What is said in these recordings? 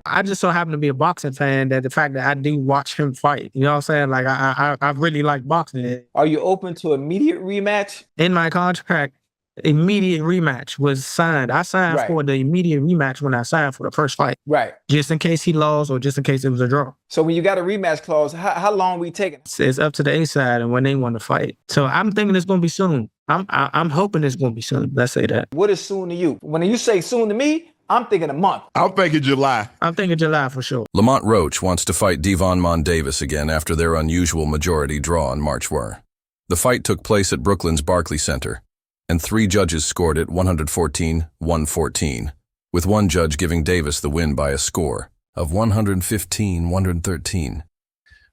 I just so happen to be a boxing fan that the fact that I do watch him fight, you know what I'm saying? Like I really like boxing. Are you open to immediate rematch? In my contract, immediate rematch was signed. I signed Right. for the immediate rematch when I signed for the first fight. Right. Just in case he lost or just in case it was a draw. So when you got a rematch clause, how long we taking? It's up to the A side and when they want to fight. So I'm thinking it's going to be soon. I'm hoping it's going to be soon. Let's say that. What is soon to you? When you say soon to me, I'm thinking a month. I'm thinking July. I'm thinking July for sure. Lamont Roach wants to fight Gervonta Davis again after their unusual majority draw on March 4. The fight took place at Brooklyn's Barclays Center, and 3 judges scored it 114-114, with one judge giving Davis the win by a score of 115-113.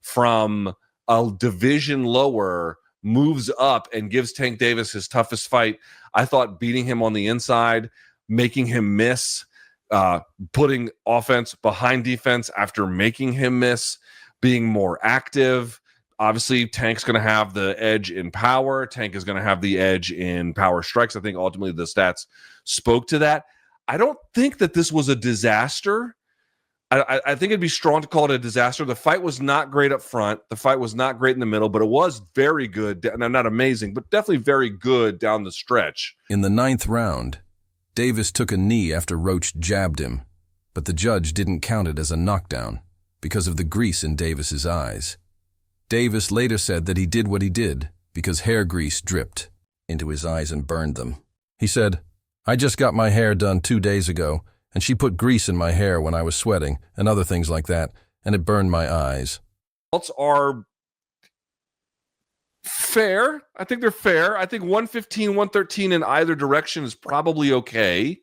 From a division lower, moves up and gives Tank Davis his toughest fight. I thought beating him on the inside, making him miss, putting offense behind defense after making him miss, being more active. Obviously, Tank's going to have the edge in power. Tank is going to have the edge in power strikes. I think ultimately the stats spoke to that. I don't think that this was a disaster. I think it'd be strong to call it a disaster. The fight was not great up front. The fight was not great in the middle, but it was very good. Not amazing, but definitely very good down the stretch. In the 9th round, Davis took a knee after Roach jabbed him, but the judge didn't count it as a knockdown because of the grease in Davis's eyes. Davis later said that he did what he did because hair grease dripped into his eyes and burned them. He said, "I just got my hair done 2 days ago, and she put grease in my hair when I was sweating and other things like that, and it burned my eyes." Results are fair. I think they're fair. I think 115, 113 in either direction is probably okay.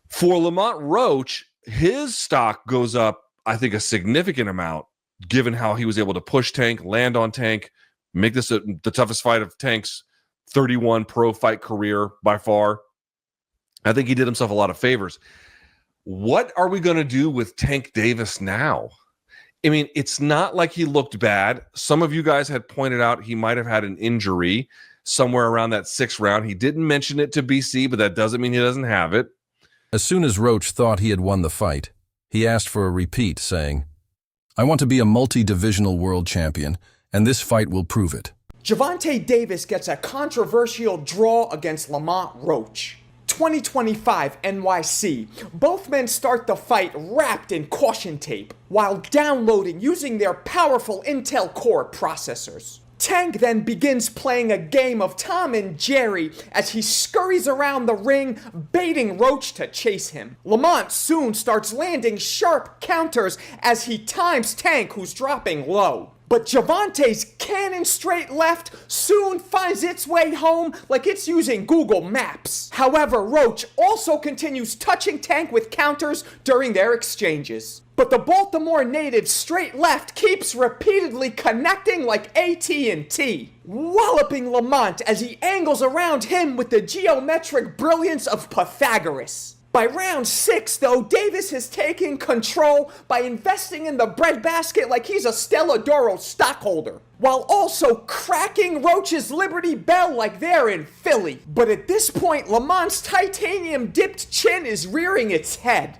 For Lamont Roach, his stock goes up, I think, a significant amount, given how he was able to push Tank, land on Tank, make this the toughest fight of Tank's 31 pro fight career by far. I think he did himself a lot of favors. What are we going to do with Tank Davis now? I mean, it's not like he looked bad. Some of you guys had pointed out he might have had an injury somewhere around that 6th round. He didn't mention it to BC, but that doesn't mean he doesn't have it. As soon as Roach thought he had won the fight, he asked for a repeat, saying, "I want to be a multi-divisional world champion, and this fight will prove it." Gervonta Davis gets a controversial draw against Lamont Roach. 2025 NYC. Both men start the fight wrapped in caution tape while downloading using their powerful Intel Core processors. Tank then begins playing a game of Tom and Jerry as he scurries around the ring, baiting Roach to chase him. Lamont soon starts landing sharp counters as he times Tank, who's dropping low. But Gervonta's cannon straight left soon finds its way home like it's using Google Maps. However, Roach also continues touching Tank with counters during their exchanges. But the Baltimore native's straight left keeps repeatedly connecting like AT&T, walloping Lamont as he angles around him with the geometric brilliance of Pythagoras. By round 6, though, Davis has taken control by investing in the breadbasket like he's a Stella Doro stockholder, while also cracking Roach's Liberty Bell like they're in Philly. But at this point, Lamont's titanium-dipped chin is rearing its head.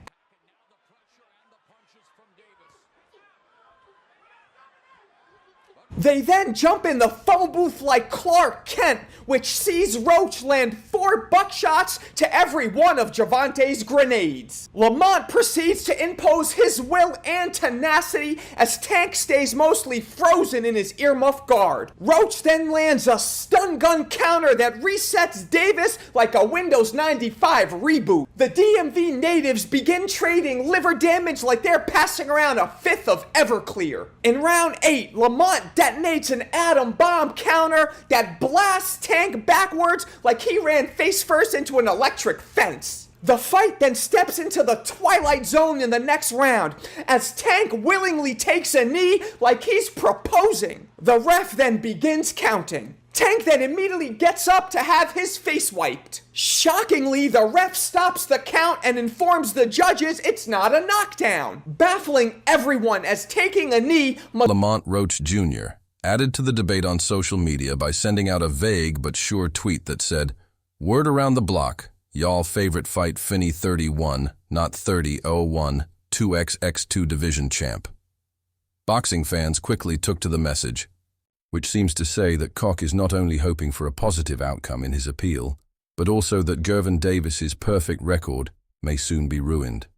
They then jump in the phone booth like Clark Kent, which sees Roach land 4 buckshots to every one of Gervonta's grenades. Lamont proceeds to impose his will and tenacity as Tank stays mostly frozen in his earmuff guard. Roach then lands a stun gun counter that resets Davis like a Windows 95 reboot. The DMV natives begin trading liver damage like they're passing around a 5th of Everclear. In round 8, Lamont detonates an atom bomb counter that blasts Tank backwards like he ran face first into an electric fence. The fight then steps into the twilight zone in the next round as Tank willingly takes a knee like he's proposing. The ref then begins counting. Tank then immediately gets up to have his face wiped. Shockingly, the ref stops the count and informs the judges it's not a knockdown, baffling everyone as taking a knee. Lamont Roach Jr. added to the debate on social media by sending out a vague but sure tweet that said, "Word around the block, y'all favorite fight Finney 31, not 30-01, 2xx2 division champ. Boxing fans quickly took to the message, which seems to say that Koch is not only hoping for a positive outcome in his appeal, but also that Gervonta Davis's perfect record may soon be ruined.